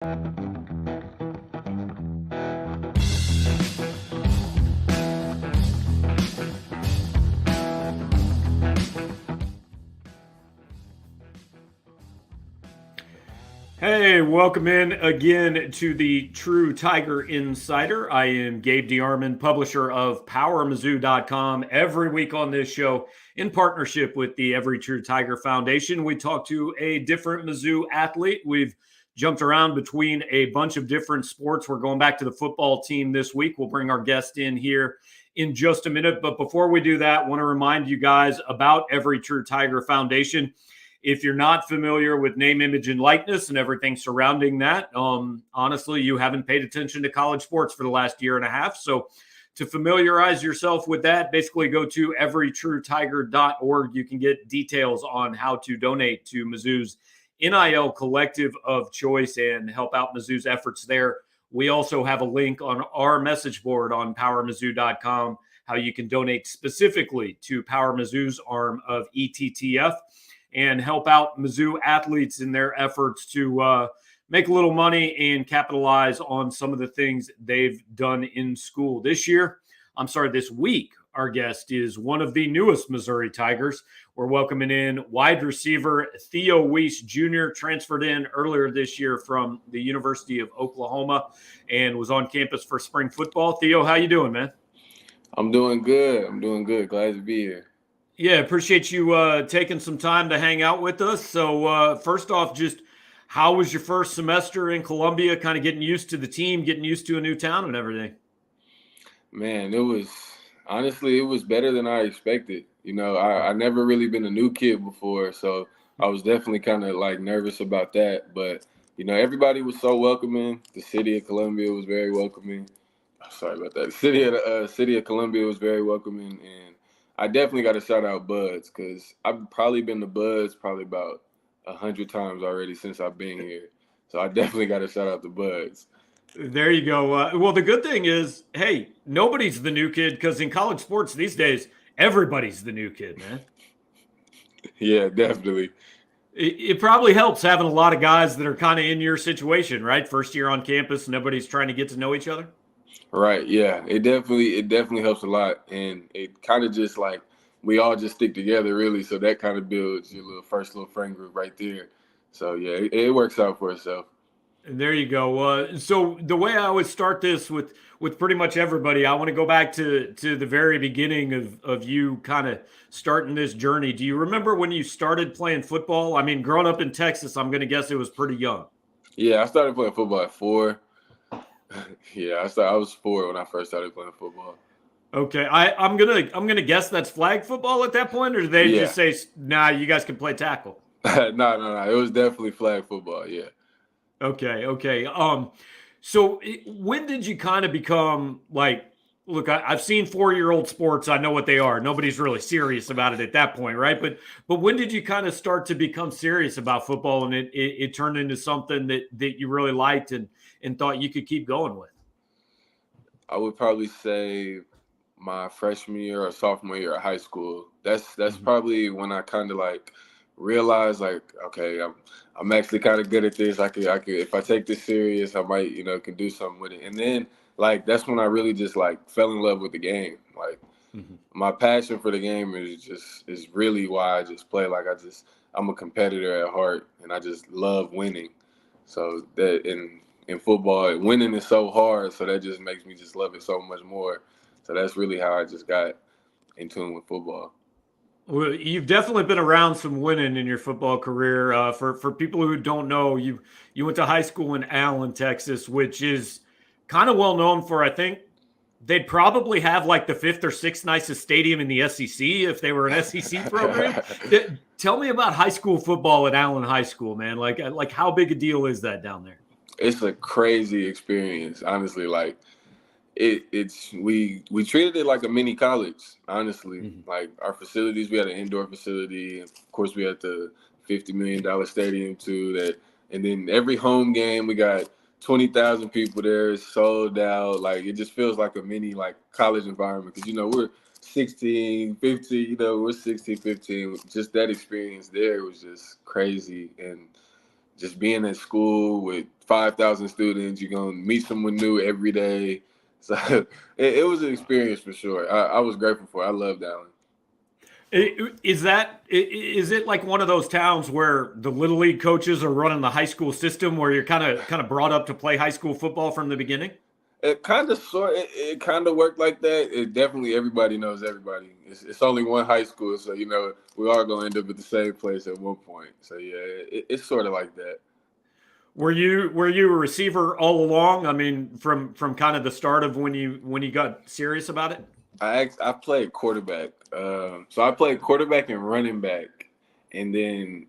Hey, welcome in again to the True Tiger Insider. I am Gabe DeArmond, publisher of PowerMizzou.com. Every week on this show, in partnership with the Every True Tiger Foundation, we talk to a different Mizzou athlete. We've jumped around between a bunch of different sports. We're going back to the football team this week. We'll bring our guest in here in just a minute. But before we do that, I want to remind you guys about Every True Tiger Foundation. If you're not familiar with name, image, and likeness and everything surrounding that, honestly, you haven't paid attention to college sports for the last year and a half. So to familiarize yourself with that, basically go to everytruetiger.org. You can get details on how to donate to Mizzou's NIL collective of choice and help out Mizzou's efforts there. We also have a link on our message board on powermizzou.com, how you can donate specifically to Power Mizzou's arm of ETTF and help out Mizzou athletes in their efforts to make a little money and capitalize on some of the things they've done in school. This week, our guest is one of the newest Missouri Tigers. We're welcoming in wide receiver Theo Wease Jr., transferred in earlier this year from the University of Oklahoma and was on campus for spring football. Theo, how you doing, man? I'm doing good. Glad to be here. Yeah, appreciate you taking some time to hang out with us. So first off, just how was your first semester in Columbia, kind of getting used to the team, getting used to a new town and everything? Man, it was better than I expected. You know, I never really been a new kid before, so I was definitely kind of like nervous about that. But, you know, everybody was so welcoming. The city of Columbia was very welcoming. Sorry about that. The city of Columbia was very welcoming, and I definitely got to shout out Buds because I've probably been to Buds probably about 100 times already since I've been here. So I definitely got to shout out the Buds. There you go. Well, the good thing is, hey, nobody's the new kid because in college sports these days, everybody's the new kid, man. Yeah, definitely. It probably helps having a lot of guys that are kind of in your situation, right? First year on campus and everybody's trying to get to know each other. Right. Yeah. It definitely helps a lot. And it kind of just like we all just stick together really. So that kind of builds your first little friend group right there. So yeah, it works out for itself. And there you go. So the way I always start this with pretty much everybody, I want to go back to the very beginning of you kind of starting this journey. Do you remember when you started playing football? I mean, growing up in Texas, I'm going to guess it was pretty young. Yeah, I started playing football at 4. Yeah, I was 4 when I first started playing football. Okay, I'm gonna guess that's flag football at that point, or do they just say, "Nah, you guys can play tackle"? No. It was definitely flag football. Yeah. Okay. So when did you kind of become like? Look, I've seen 4-year-old sports. I know what they are. Nobody's really serious about it at that point, right? But when did you kind of start to become serious about football, and it turned into something that you really liked and thought you could keep going with? I would probably say my freshman year or sophomore year of high school. That's probably when I kind of like realized like, okay, I'm actually kind of good at this. I could if I take this serious, I might, can do something with it. And then like that's when I really just like fell in love with the game. Like my passion for the game is really why I just play. Like I'm a competitor at heart and I just love winning. So that in football, winning is so hard, so that just makes me just love it so much more. So that's really how I just got in tune with football. Well, you've definitely been around some winning in your football career. For people who don't know, you went to high school in Allen, Texas, which is kind of well known for. I think they'd probably have like the 5th or 6th nicest stadium in the SEC if they were an SEC program. Tell me about high school football at Allen High School, man. Like how big a deal is that down there? It's a crazy experience, honestly. Like we treated it like a mini college, honestly. Like our facilities, we had an indoor facility, and of course we had the $50 million stadium too. And then every home game we got 20,000 people there. It's sold out. Like it just feels like a mini like college environment because we're 16, 15. We're 16, 15. Just that experience there was just crazy and just being at school with 5,000 students. You're gonna meet someone new every day. So it was an experience for sure. I was grateful for it. I loved Allen. Is it like one of those towns where the little league coaches are running the high school system, where you're kind of brought up to play high school football from the beginning? It kind of it kind of worked like that. It definitely everybody knows everybody. It's only one high school, so we all gonna end up at the same place at one point. So yeah, it's sort of like that. Were you a receiver all along? I mean, from kind of the start of when you got serious about it? I played quarterback. So I played quarterback and running back, and then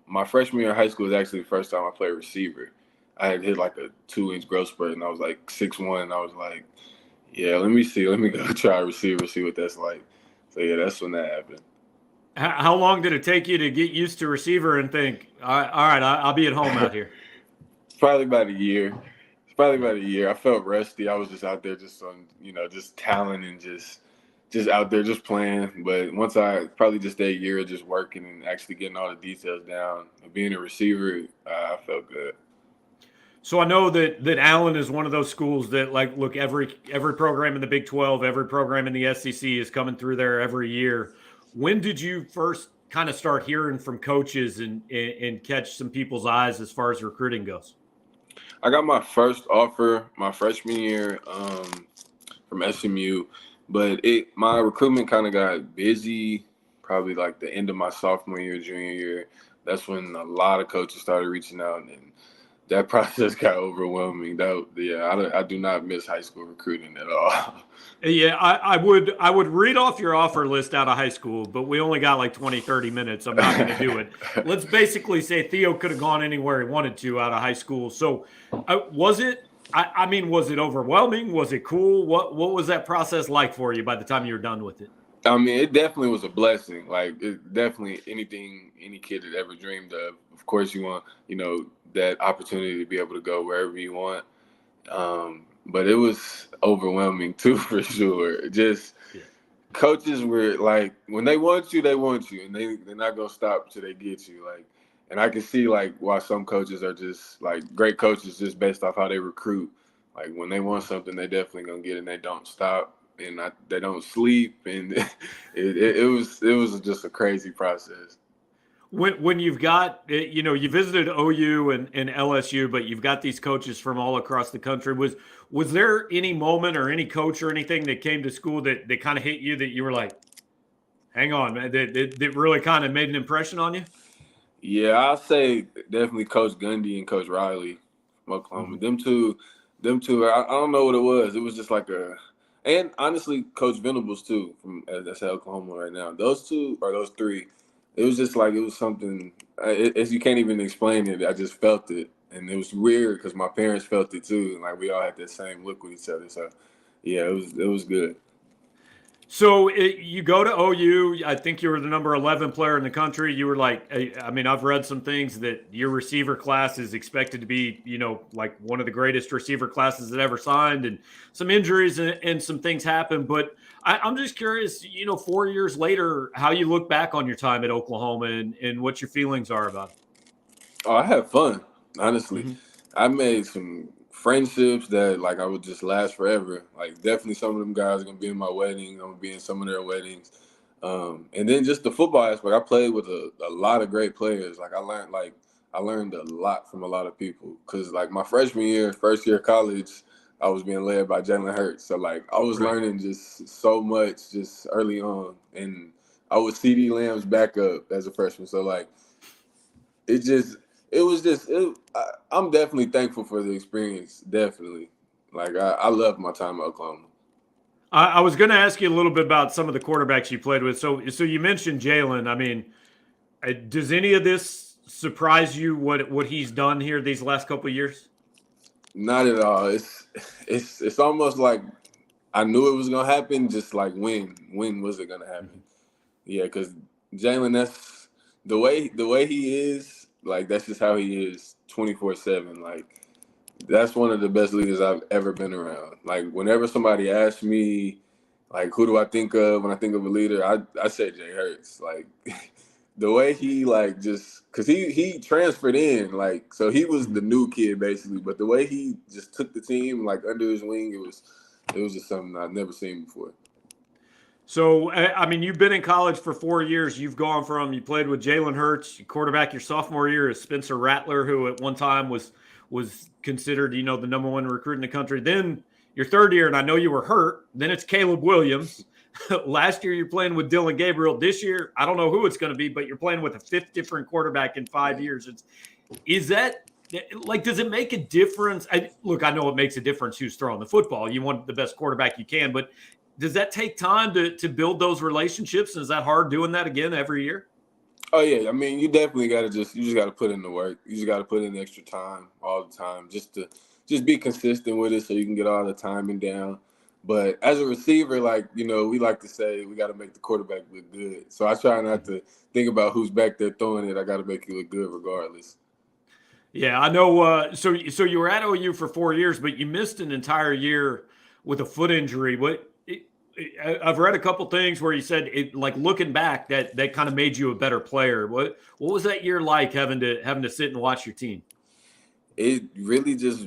my freshman year of high school was actually the first time I played receiver. I had hit like a 2-inch growth spurt, and I was like 6'1". And I was like, yeah, let me go try receiver, see what that's like. So yeah, that's when that happened. How long did it take you to get used to receiver and think, all right, I'll be at home out here? It's probably about a year. I felt rusty. I was just out there just on, just talent and just out there just playing. But once I probably just that year of just working and actually getting all the details down and being a receiver, I felt good. So I know that Allen is one of those schools that, like, look, every program in the Big 12, every program in the SEC is coming through there every year. When did you first kind of start hearing from coaches and catch some people's eyes as far as recruiting goes? I got my first offer my freshman year from SMU, but my recruitment kind of got busy probably like the end of my sophomore year, junior year. That's when a lot of coaches started reaching out, and that process got overwhelming. I do not miss high school recruiting at all. Yeah, I would read off your offer list out of high school, but we only got like 20, 30 minutes. I'm not going to do it. Let's basically say Theo could have gone anywhere he wanted to out of high school. So was it overwhelming? Was it cool? What was that process like for you by the time you were done with it? I mean, it definitely was a blessing. Like, it definitely anything any kid had ever dreamed of. Of course, you want, that opportunity to be able to go wherever you want. But it was overwhelming too, for sure. Just coaches were like, when they want you, and they're not gonna stop till they get you. Like, and I can see like why some coaches are just like great coaches just based off how they recruit. Like when they want something, they definitely gonna get it, and they don't stop, and they don't sleep, and it was just a crazy process. When you've got, you visited OU and LSU, but you've got these coaches from all across the country. Was there any moment or any coach or anything that came to school that kind of hit you that you were like, hang on, man, that really kind of made an impression on you? Yeah, I'll say definitely Coach Gundy and Coach Riley from Oklahoma. Mm-hmm. Them two. I don't know what it was. It was just like and honestly, Coach Venables too, that's at Oklahoma right now. Those two or those three. It was just like it was something. As you can't even explain it. I just felt it, and it was weird because my parents felt it too, and like we all had that same look with each other. So, yeah, it was good. So you go to OU. I think you were the number 11 player in the country. You were like, I mean, I've read some things that your receiver class is expected to be, like one of the greatest receiver classes that ever signed, and some injuries and some things happen. But I'm just curious, 4 years later, how you look back on your time at Oklahoma and what your feelings are about it. Oh, I had fun, honestly. Mm-hmm. I made some friendships that like I would just last forever. Like definitely some of them guys are gonna be in my wedding. I'm gonna be in some of their weddings. And then just the football aspect, I played with a lot of great players. Like I learned a lot from a lot of people. Cause like my freshman year, first year of college, I was being led by Jalen Hurts. So like I was learning just so much just early on. And I was CD Lamb's backup as a freshman. So like I'm definitely thankful for the experience. Definitely. Like, I love my time at Oklahoma. I was going to ask you a little bit about some of the quarterbacks you played with. So you mentioned Jalen. I mean, does any of this surprise you? What he's done here these last couple of years? Not at all. It's almost like I knew it was gonna happen. Just like when was it gonna happen? Yeah, because Jalen, that's the way he is. Like that's just how he is, 24/7. Like that's one of the best leaders I've ever been around. Like whenever somebody asks me, like who do I think of when I think of a leader, I say Jay Hurts. Like the way he like just because he transferred in like so he was the new kid basically, but the way he just took the team like under his wing, it was just something I've never seen before. So, I mean, you've been in college for 4 years. You've gone from you played with Jalen Hurts, quarterback your sophomore year is Spencer Rattler, who at one time was considered, the number one recruit in the country. Then your third year, and I know you were hurt. Then it's Caleb Williams. Last year you're playing with Dylan Gabriel. This year, I don't know who it's going to be, but you're playing with a fifth different quarterback in 5 years. Is that like, does it make a difference? I know it makes a difference who's throwing the football. You want the best quarterback you can, but does that take time to build those relationships? And is that hard doing that again every year? Oh yeah, I mean, you definitely got to just got to put in the work. You just got to put in extra time all the time just to be consistent with it so you can get all the timing down. But as a receiver, like, we like to say we got to make the quarterback look good. So I try not to think about who's back there throwing it. I got to make you look good regardless. Yeah, I know. So you were at OU for 4 years, but you missed an entire year with a foot injury. I've read a couple things where you said it, like looking back, that kind of made you a better player. What was that year like having to sit and watch your team? It really just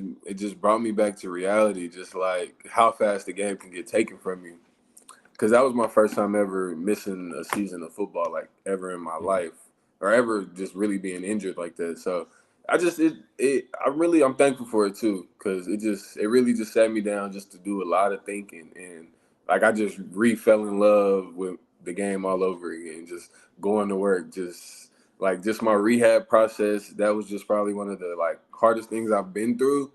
brought me back to reality, just like how fast the game can get taken from you. Because that was my first time ever missing a season of football, like ever in my life, or ever just really being injured like that. So I'm thankful for it too, because it really just sat me down just to do a lot of thinking, and like I just fell in love with the game all over again, just going to work, just my rehab process. That was just probably one of the like hardest things I've been through,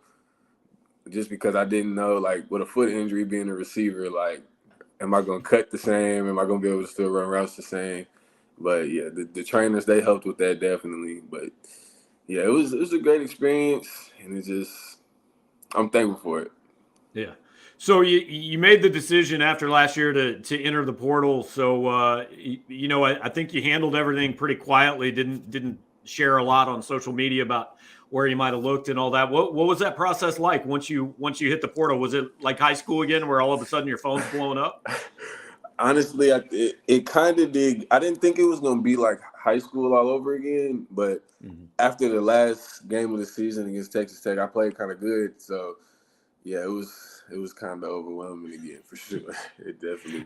just because I didn't know, like, with a foot injury, being a receiver, like, am I going to cut the same? Am I going to be able to still run routes the same? But yeah, the trainers, they helped with that definitely. But yeah, it was a great experience, and I'm thankful for it. Yeah. So you made the decision after last year to enter the portal. So I think you handled everything pretty quietly. Didn't share a lot on social media about where you might have looked and all that. What was that process like once you hit the portal? Was it like high school again, where all of a sudden your phone's blowing up? Honestly, it kind of did. I didn't think it was going to be like high school all over again, but after the last game of the season against Texas Tech, I played kind of good. So yeah, it was kind of overwhelming again for sure. It definitely.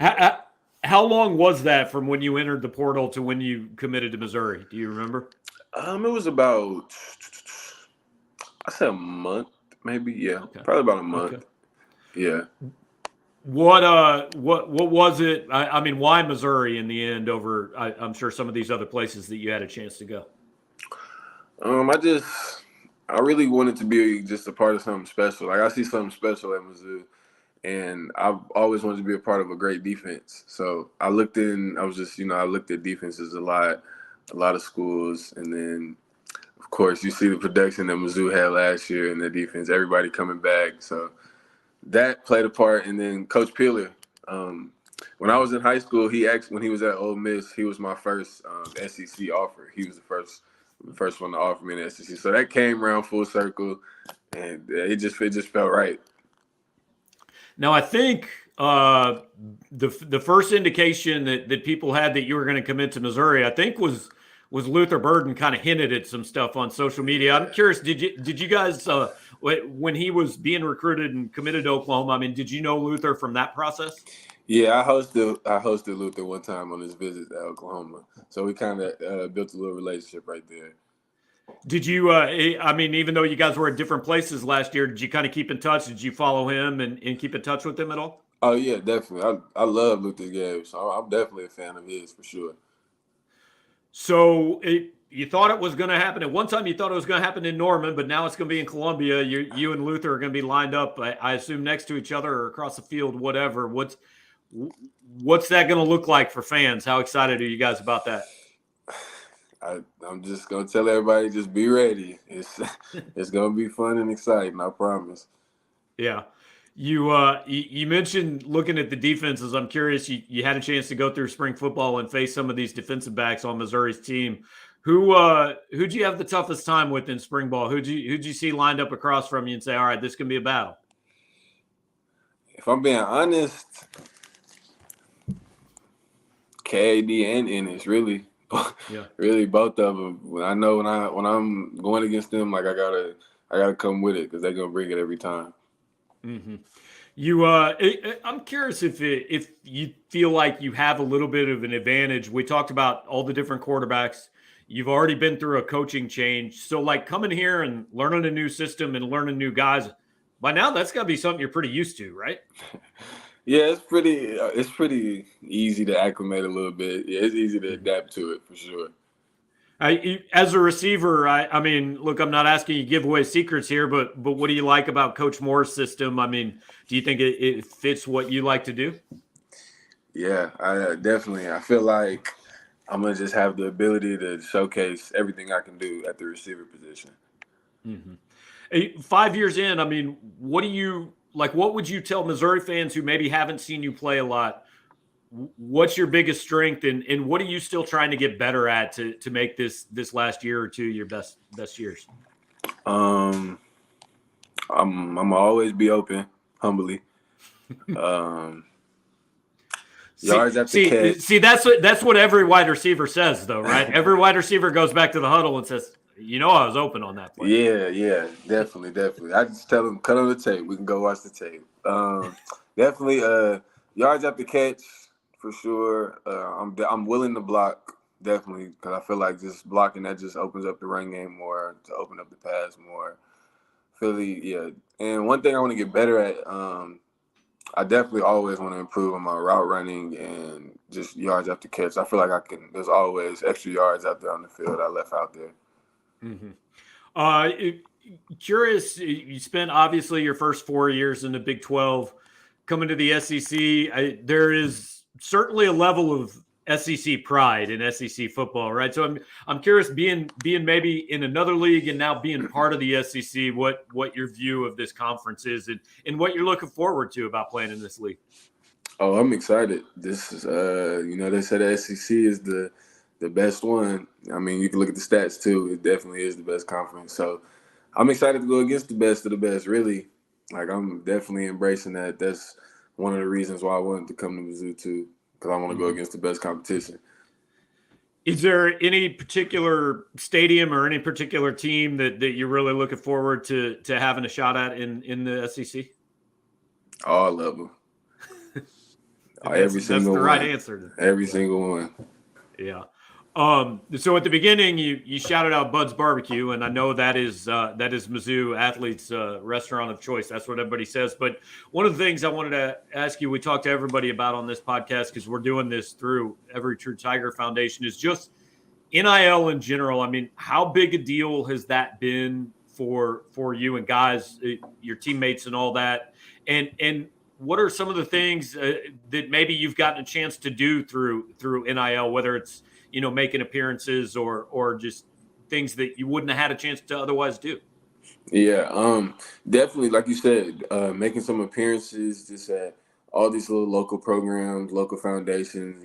How long was that from when you entered the portal to when you committed to Missouri? Do you remember? It was about, I said a month, maybe. Yeah, okay. Probably about a month. Okay. Yeah. What was it? I mean, why Missouri in the end over? I'm sure some of these other places that you had a chance to go. I really wanted to be just a part of something special. Like, I see something special at Mizzou, and I've always wanted to be a part of a great defense. So I looked at defenses a lot of schools, and then of course you see the production that Mizzou had last year in the defense, everybody coming back. So that played a part. And then Coach Peeler, when I was in high school, when he was at Ole Miss, he was my first SEC offer. He was the first one to offer me an SEC. So that came around full circle, and it just felt right. Now, I think the first indication that people had that you were going to commit to Missouri, I think was Luther Burden kind of hinted at some stuff on social media. I'm curious, did you guys when he was being recruited and committed to Oklahoma? I mean, did you know Luther from that process? Yeah, I hosted Luther one time on his visit to Oklahoma, so we kind of built a little relationship right there. Did you? I mean, even though you guys were at different places last year, did you kind of keep in touch? Did you follow him and keep in touch with him at all? Oh yeah, definitely. I love Luther's game, so I'm definitely a fan of his for sure. So you thought it was going to happen at one time. You thought it was going to happen in Norman, but now it's going to be in Columbia. You and Luther are going to be lined up, I assume, next to each other or across the field, whatever. What's that going to look like for fans? How excited are you guys about that? I'm just going to tell everybody, just be ready. It's going to be fun and exciting, I promise. Yeah. You mentioned looking at the defenses. I'm curious, you had a chance to go through spring football and face some of these defensive backs on Missouri's team. Who'd you have the toughest time with in spring ball? Who'd you see lined up across from you and say, all right, this can be a battle? If I'm being honest, KAD and Ennis, really. Yeah. Really, both of them. I know when I'm going against them, like I gotta come with it because they're gonna bring it every time. Mm-hmm. I'm curious if you feel like you have a little bit of an advantage. We talked about all the different quarterbacks. You've already been through a coaching change, so like coming here and learning a new system and learning new guys. By now, that's got to be something you're pretty used to, right? Yeah, it's pretty easy to acclimate a little bit. Yeah, it's easy to adapt to it for sure. As a receiver, I mean, look, I'm not asking you to give away secrets here, but what do you like about Coach Moore's system? I mean, do you think it fits what you like to do? Yeah, I definitely. I feel like I'm gonna just have the ability to showcase everything I can do at the receiver position. Mm-hmm. 5 years in, I mean, what do you like? What would you tell Missouri fans who maybe haven't seen you play a lot? What's your biggest strength, and what are you still trying to get better at to make this last year or two your best years? Um, I'm always be open, humbly. Um, See, yards after see, catch. see. That's what every wide receiver says, though, right? Every wide receiver goes back to the huddle and says, I was open on that play." Yeah, definitely. I just tell them cut on the tape. We can go watch the tape. Definitely. Yards after catch for sure. I'm willing to block definitely because I feel like just blocking that just opens up the run game more to open up the pass more. Philly, yeah. And one thing I want to get better at. I definitely always want to improve on my route running and just yards after catch. I feel like I can. There's always extra yards out there on the field I left out there. Mm-hmm. Uh, Curious, you spent obviously your first 4 years in the Big 12. Coming to the SEC, there is certainly a level of SEC pride in SEC football, right? So I'm curious, being maybe in another league and now being part of the SEC, what your view of this conference is and what you're looking forward to about playing in this league. Oh, I'm excited. This is they said the SEC is the best one. I mean, you can look at the stats too. It definitely is the best conference. So I'm excited to go against the best of the best, really. Like I'm definitely embracing that. That's one of the reasons why I wanted to come to Mizzou too, because I want to go against the best competition. Is there any particular stadium or any particular team that you're really looking forward to having a shot at in the SEC? All of them. That's the right answer. Every single one. Yeah. So at the beginning, you shouted out Bud's Barbecue, and I know that is Mizzou athletes' restaurant of choice. That's what everybody says. But one of the things I wanted to ask you, we talked to everybody about on this podcast because we're doing this through Every True Tiger Foundation, is just NIL in general. I mean, how big a deal has that been for you and guys, your teammates, and all that? And what are some of the things that maybe you've gotten a chance to do through NIL, whether it's making appearances or just things that you wouldn't have had a chance to otherwise do? Yeah, definitely, like you said, making some appearances just at all these little local programs, local foundations,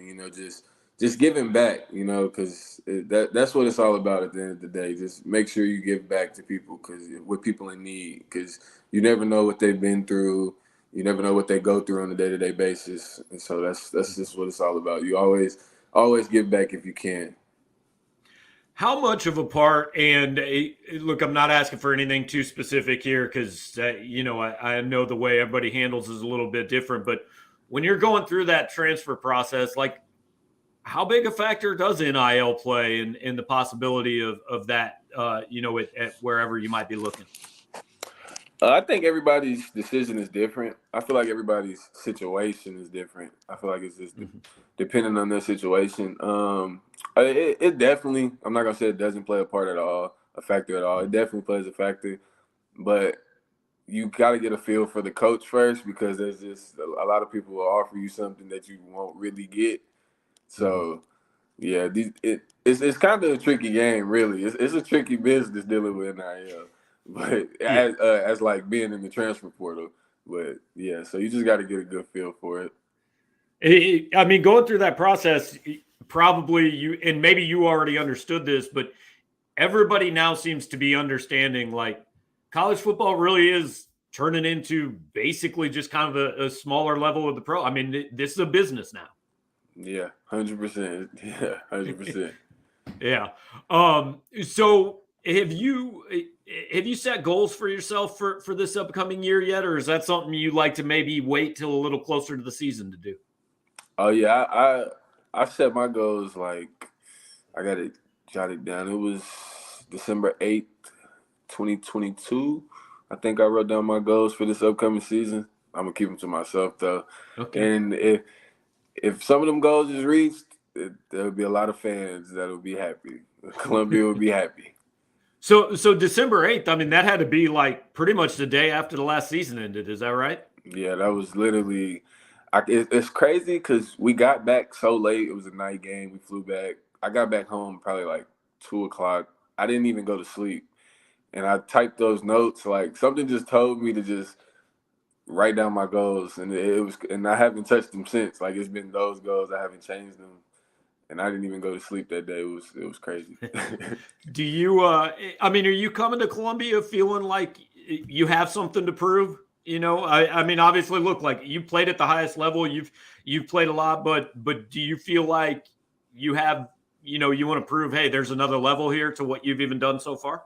just giving back, because that's what it's all about at the end of the day. Just make sure you give back to people with people in need, because you never know what they've been through. You never know what they go through on a day-to-day basis, and so that's just what it's all about. You always give back if you can. How much of a part, and look, I'm not asking for anything too specific here because, I know the way everybody handles is a little bit different, but when you're going through that transfer process, like how big a factor does NIL play in the possibility of that, at wherever you might be looking? I think everybody's decision is different. I feel like everybody's situation is different. I feel like it's just depending on their situation. It definitely, I'm not going to say it doesn't play a factor at all. It definitely plays a factor. But you got to get a feel for the coach first, because there's just a lot of people will offer you something that you won't really get. So, yeah, it's kind of a tricky game, really. It's a tricky business dealing with NIL. But as like being in the transfer portal, but yeah, so you just got to get a good feel for it. I mean, going through that process, probably and maybe you already understood this, but everybody now seems to be understanding like college football really is turning into basically just kind of a smaller level of the pro. I mean, this is a business now. Yeah, 100%. Yeah, 100%. Yeah. So have you set goals for yourself for this upcoming year yet, or is that something you like to maybe wait till a little closer to the season to do? Oh yeah, I set my goals like I got it jotted down. It was December 8th, 2022. I think I wrote down my goals for this upcoming season. I'm gonna keep them to myself though. Okay. And if some of them goals is reached, there'll be a lot of fans that'll be happy. Columbia will be happy. So December 8th, I mean, that had to be like pretty much the day after the last season ended. Is that right? Yeah, that was literally. It's crazy because we got back so late. It was a night game. We flew back. I got back home probably like 2 o'clock. I didn't even go to sleep, and I typed those notes. Like something just told me to just write down my goals, and it was. And I haven't touched them since. Like it's been those goals. I haven't changed them, and I didn't even go to sleep that day. It was crazy. Do you I mean, are you coming to Columbia feeling like you have something to prove? I mean, obviously, look, like you played at the highest level. You've played a lot, but do you feel like you have, you want to prove, hey, there's another level here to what you've even done so far?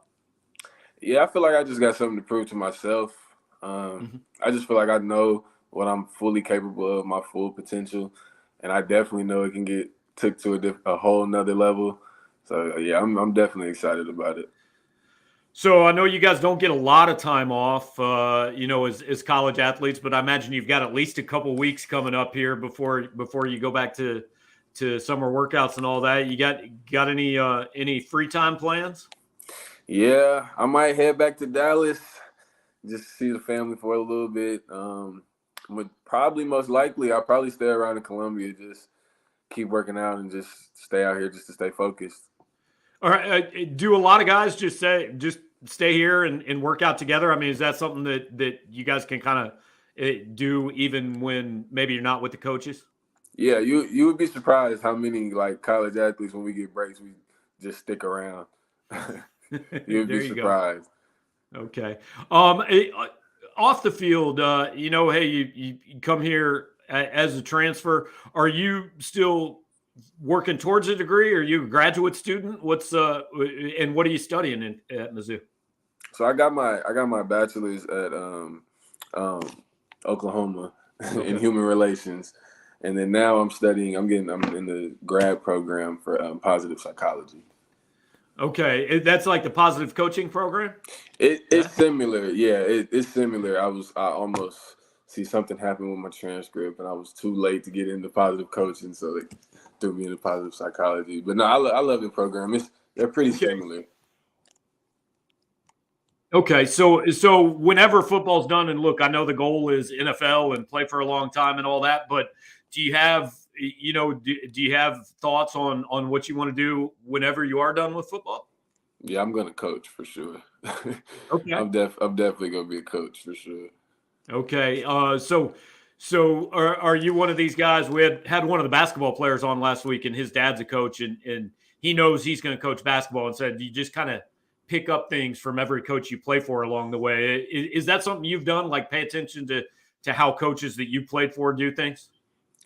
Yeah, I feel like I just got something to prove to myself. Mhm. I just feel like I know what I'm fully capable of, my full potential, and I definitely know it can get took to a whole nother level. So yeah, I'm definitely excited about it. So I know you guys don't get a lot of time off, as college athletes, but I imagine you've got at least a couple weeks coming up here before you go back to summer workouts and all that. You got any free time plans? Yeah, I might head back to Dallas just to see the family for a little bit. But probably most likely I'll probably stay around in Columbia, just keep working out and just stay out here just to stay focused. All right. Do a lot of guys just stay here and work out together? I mean, is that something that you guys can kind of do even when maybe you're not with the coaches? Yeah, you would be surprised how many like college athletes when we get breaks we just stick around. You would be There you go. surprised. Okay. Off the field, hey, you come here as a transfer. Are you still working towards a degree? Are you a graduate student? And what are you studying at Mizzou? So I got my bachelor's at um, Oklahoma in Okay. human relations, and then now I'm in the grad program for positive psychology. Okay. That's like the positive coaching program. It's Yeah. similar, yeah. It's similar. I almost see something happen with my transcript, and I was too late to get into positive coaching, so they threw me into positive psychology. But no, I love the program. They're pretty Okay. similar. Okay, so whenever football's done, and look, I know the goal is NFL and play for a long time and all that, but do you have do you have thoughts on what you want to do whenever you are done with football? Yeah, I'm gonna coach for sure. Okay. I'm definitely gonna be a coach for sure. Okay. So are you one of these guys? We had one of the basketball players on last week, and his dad's a coach, and he knows he's going to coach basketball, and said you just kind of pick up things from every coach you play for along the way. Is that something you've done? Like pay attention to how coaches that you played for do things?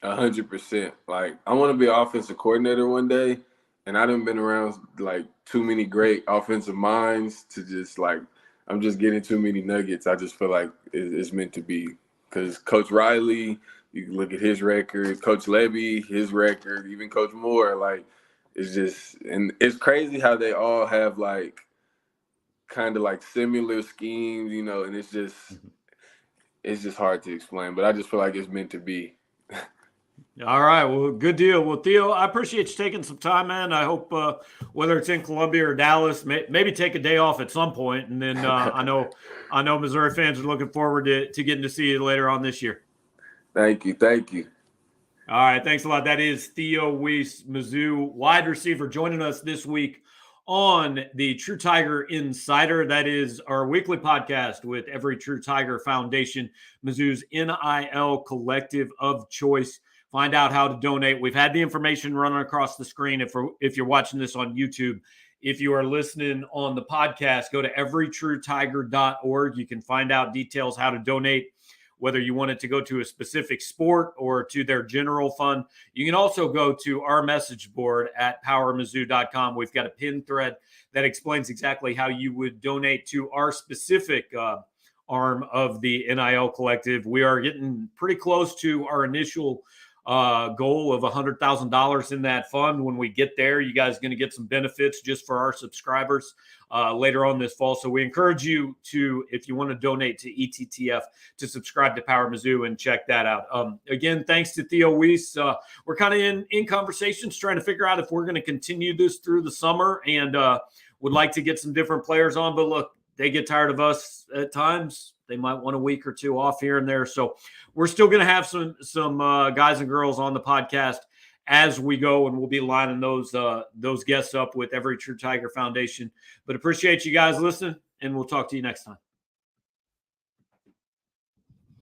100%. Like I want to be an offensive coordinator one day, and I done been around like too many great offensive minds to just like I'm just getting too many nuggets. I just feel like it's meant to be because Coach Riley, you can look at his record, Coach Levy, his record, even Coach Moore. Like it's just and it's crazy how they all have like kind of like similar schemes, and it's just hard to explain. But I just feel like it's meant to be. All right. Well, good deal. Well, Theo, I appreciate you taking some time, man. I hope whether it's in Columbia or Dallas, maybe take a day off at some point, and then I know Missouri fans are looking forward to getting to see you later on this year. Thank you. Thank you. All right. Thanks a lot. That is Theo Wease, Mizzou wide receiver, joining us this week on the True Tiger Insider. That is our weekly podcast with every True Tiger Foundation, Mizzou's NIL collective of choice. Find out how to donate. We've had the information running across the screen. If you're watching this on YouTube, if you are listening on the podcast, go to everytruetiger.org. You can find out details how to donate. whether you want it to go to a specific sport or to their general fund. You can also go to our message board at powermizzou.com. We've got a pin thread that explains exactly how you would donate to our specific arm of the NIL collective. We are getting pretty close to our initial goal of $100,000 in that fund. When we get there, you guys are going to get some benefits just for our subscribers later on this fall. So we encourage you to, if you want to donate to ETTF, to subscribe to Power Mizzou and check that out. Again, thanks to Theo Wease. We're kind of in conversations trying to figure out if we're going to continue this through the summer, and would like to get some different players on. But look, they get tired of us at times. They might want a week or two off here and there. So we're still going to have some guys and girls on the podcast as we go, and we'll be lining those guests up with every True Tiger Foundation. But appreciate you guys listening, and we'll talk to you next time.